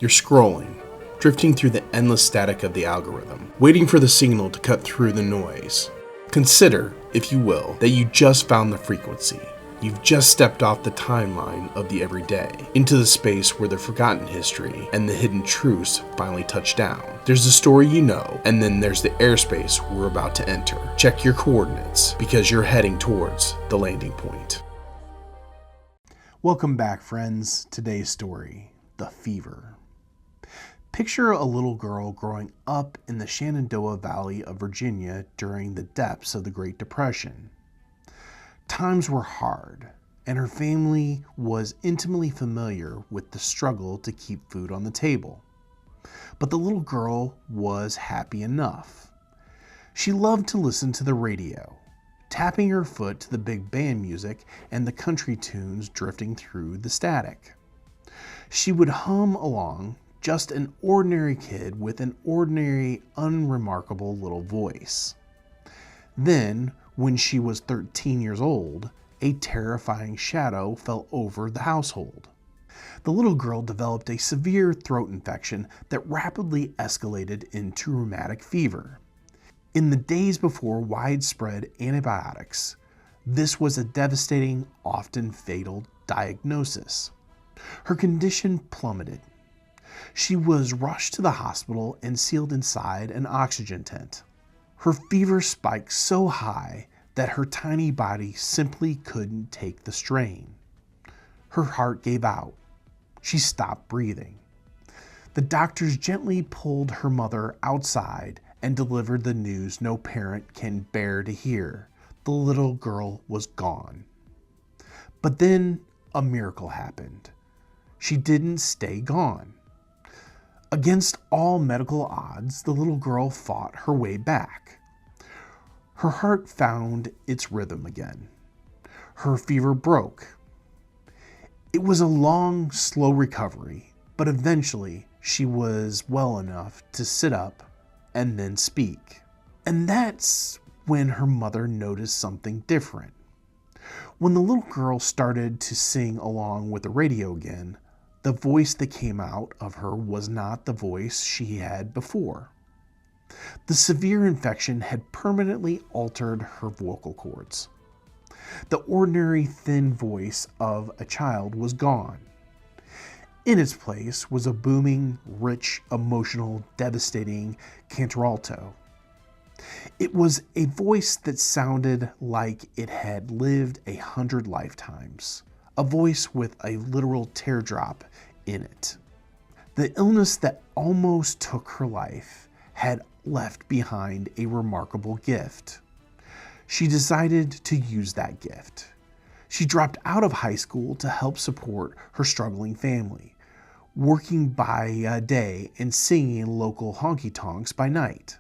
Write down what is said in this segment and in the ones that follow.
You're scrolling, drifting through the endless static of the algorithm, waiting for the signal to cut through the noise. Consider, if you will, that you just found the frequency. You've just stepped off the timeline of the everyday, into the space where the forgotten history and the hidden truths finally touch down. There's the story you know, and then there's the airspace we're about to enter. Check your coordinates, because you're heading towards the landing point. Welcome back, friends. Today's story, The Fever. Picture a little girl growing up in the Shenandoah Valley of Virginia during the depths of the Great Depression. Times were hard, and her family was intimately familiar with the struggle to keep food on the table. But the little girl was happy enough. She loved to listen to the radio, tapping her foot to the big band music and the country tunes drifting through the static. She would hum along, just an ordinary kid with an ordinary, unremarkable little voice. Then, when she was 13 years old, a terrifying shadow fell over the household. The little girl developed a severe throat infection that rapidly escalated into rheumatic fever. In the days before widespread antibiotics, this was a devastating, often fatal diagnosis. Her condition plummeted. She was rushed to the hospital and sealed inside an oxygen tent. Her fever spiked so high that her tiny body simply couldn't take the strain. Her heart gave out. She stopped breathing. The doctors gently pulled her mother outside and delivered the news no parent can bear to hear. The little girl was gone. But then a miracle happened. She didn't stay gone. Against all medical odds, the little girl fought her way back. Her heart found its rhythm again. Her fever broke. It was a long, slow recovery, but eventually she was well enough to sit up and then speak. And that's when her mother noticed something different. When the little girl started to sing along with the radio again, the voice that came out of her was not the voice she had before. The severe infection had permanently altered her vocal cords. The ordinary thin voice of a child was gone. In its place was a booming, rich, emotional, devastating contralto. It was a voice that sounded like it had lived 100 lifetimes, a voice with a literal teardrop in it. The illness that almost took her life had left behind a remarkable gift. She decided to use that gift. She dropped out of high school to help support her struggling family, working by day and singing in local honky-tonks by night.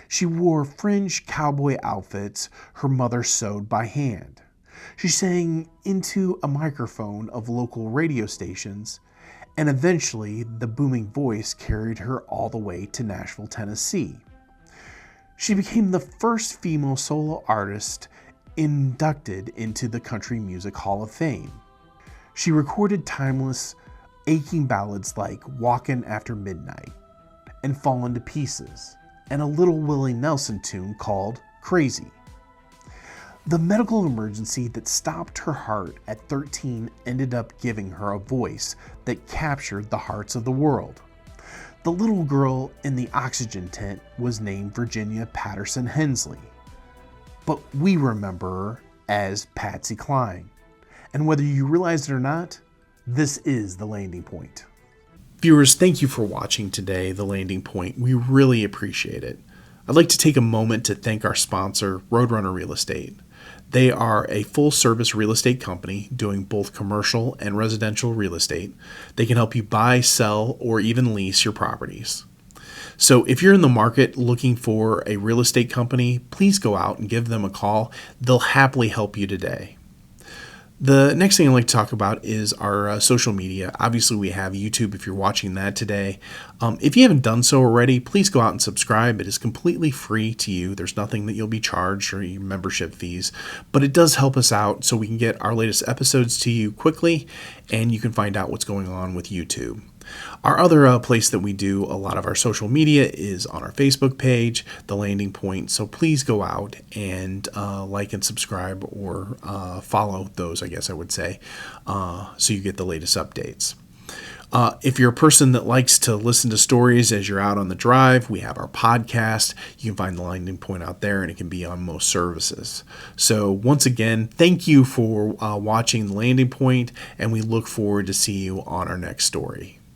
She wore fringe cowboy outfits her mother sewed by hand. She sang into a microphone of local radio stations, and eventually the booming voice carried her all the way to Nashville, Tennessee. She became the first female solo artist inducted into the Country Music Hall of Fame. She recorded timeless, aching ballads like Walkin' After Midnight and Fallin' to Pieces, and a Little Willie Nelson tune called Crazy. The medical emergency that stopped her heart at 13 ended up giving her a voice that captured the hearts of the world. The little girl in the oxygen tent was named Virginia Patterson Hensley, but we remember her as Patsy Cline. And whether you realize it or not, this is The Landing Point. Viewers, thank you for watching today, The Landing Point. We really appreciate it. I'd like to take a moment to thank our sponsor, Roadrunner Real Estate. They are a full-service real estate company doing both commercial and residential real estate. They can help you buy, sell, or even lease your properties. So if you're in the market looking for a real estate company, please go out and give them a call. They'll happily help you today. The next thing I'd like to talk about is our social media. Obviously, we have YouTube if you're watching that today. If you haven't done so already, please go out and subscribe. It is completely free to you. There's nothing that you'll be charged or your membership fees, but it does help us out so we can get our latest episodes to you quickly, and you can find out what's going on with YouTube. Our other place that we do a lot of our social media is on our Facebook page, The Landing Point. So please go out and like and subscribe, or follow those, I guess I would say, so you get the latest updates. If you're a person that likes to listen to stories as you're out on the drive, we have our podcast. You can find The Landing Point out there, and it can be on most services. So once again, thank you for watching The Landing Point, and we look forward to see you on our next story.